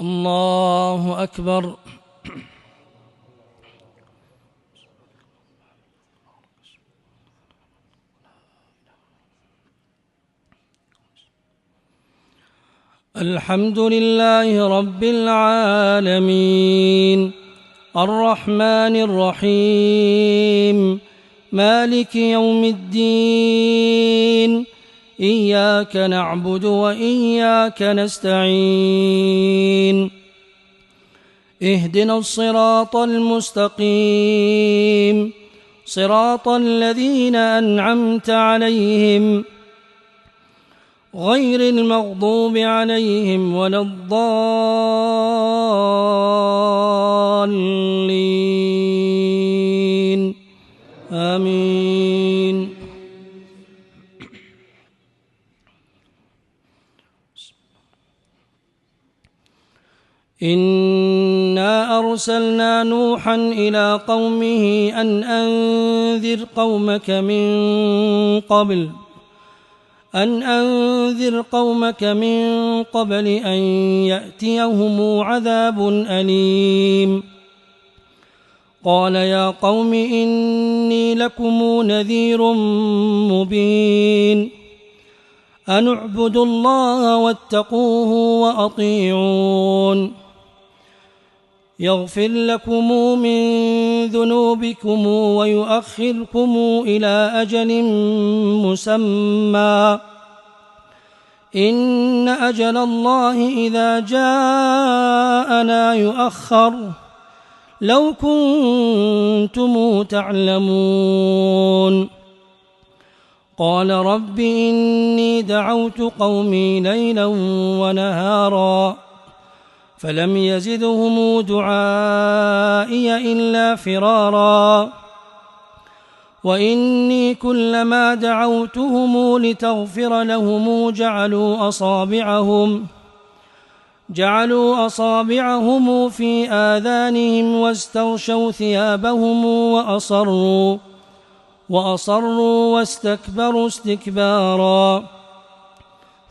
الله أكبر. الحمد لله رب العالمين الرحمن الرحيم مالك يوم الدين إياك نعبد وإياك نستعين اهدنا الصراط المستقيم صراط الذين أنعمت عليهم غير المغضوب عليهم ولا الضالين آمين. إنا أرسلنا نوحا إلى قومه أن أنذر قومك من قبل أن يأتيهم عذاب أليم. قال يا قوم إني لكم نذير مبين أن اعبدوا الله واتقوه وأطيعون يغفر لكم من ذنوبكم ويؤخركم إلى أجل مسمى إن أجل الله إذا جاء لا يؤخر لو كنتم تعلمون. قال رب إني دعوت قومي ليلا ونهارا فلم يزدهم دعائي إلا فرارا وإني كلما دعوتهم لتغفر لهم جعلوا أصابعهم في آذانهم واستغشوا ثيابهم وأصروا واستكبروا استكبارا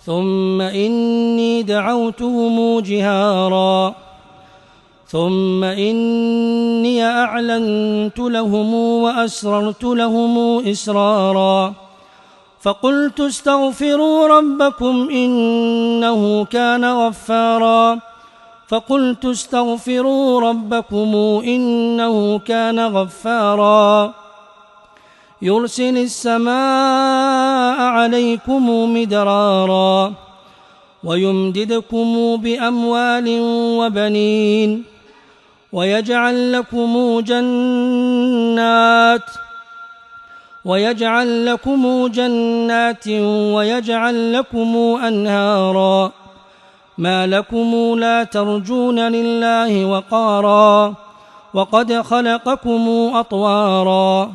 ثم إني دعوتهم جهارا ثم إني أعلنت لهم وأسررت لهم إسرارا فقلت استغفروا ربكم إنه كان غفارا يرسل السماء عليكم مدرارا ويمددكم بأموال وبنين ويجعل لكم جنات ويجعل لكم أنهارا ما لكم لا ترجون لله وقارا وقد خلقكم أطوارا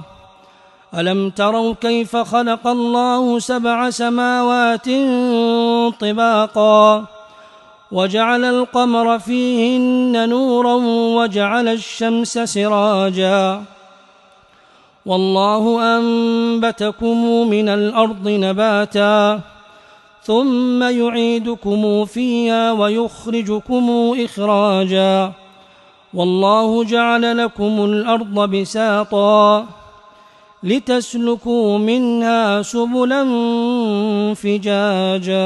ألم تروا كيف خلق الله 7 سماوات طباقا وجعل القمر فيهن نورا وجعل الشمس سراجا والله أنبتكم من الأرض نباتا ثم يعيدكم فيها ويخرجكم إخراجا والله جعل لكم الأرض بساطا لتسلكوا منها سبلا فجاجا.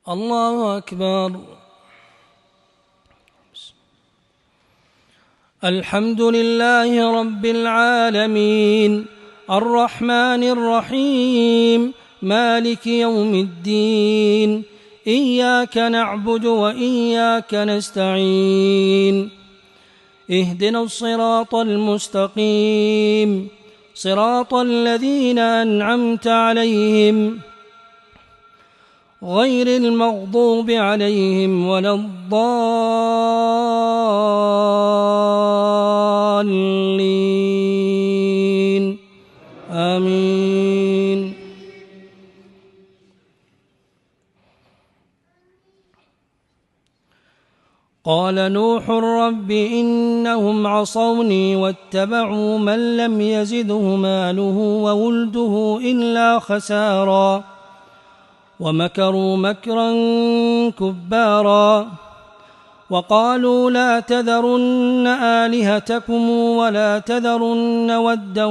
الله أكبر. الحمد لله رب العالمين الرحمن الرحيم مالك يوم الدين إياك نعبد وإياك نستعين اهدنا الصراط المستقيم صراط الذين أنعمت عليهم غير المغضوب عليهم ولا الضالين آمين. قال نوح رب إنهم عصوني واتبعوا من لم يزده ماله وولده إلا خسارا ومكروا مكرا كبارا وقالوا لا تذرن آلهتكم ولا تذرن ودا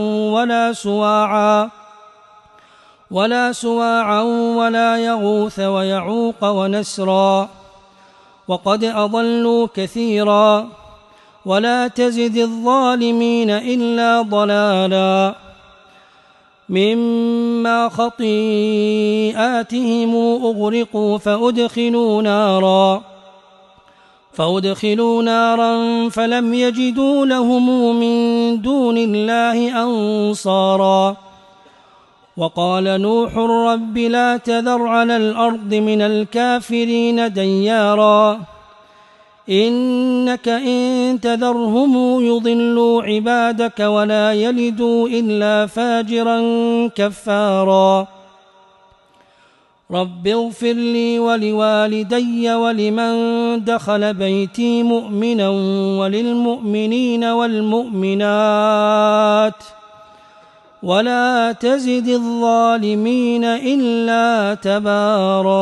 ولا سواعا ولا يغوث ويعوق ونسرا وقد أضلوا كثيرا ولا تزد الظالمين إلا ضلالا مما خطيئاتهم أغرقوا فأدخلوا نارا فلم يجدوا لهم من دون الله أنصارا وقال نوح رب لا تذر على الأرض من الكافرين ديارا إنك إن تذرهم يضلوا عبادك ولا يلدوا إلا فاجرا كفارا رب اغفر لي ولوالدي ولمن دخل بيتي مؤمنا وللمؤمنين والمؤمنات ولا تزد الظالمين إلا تبارا.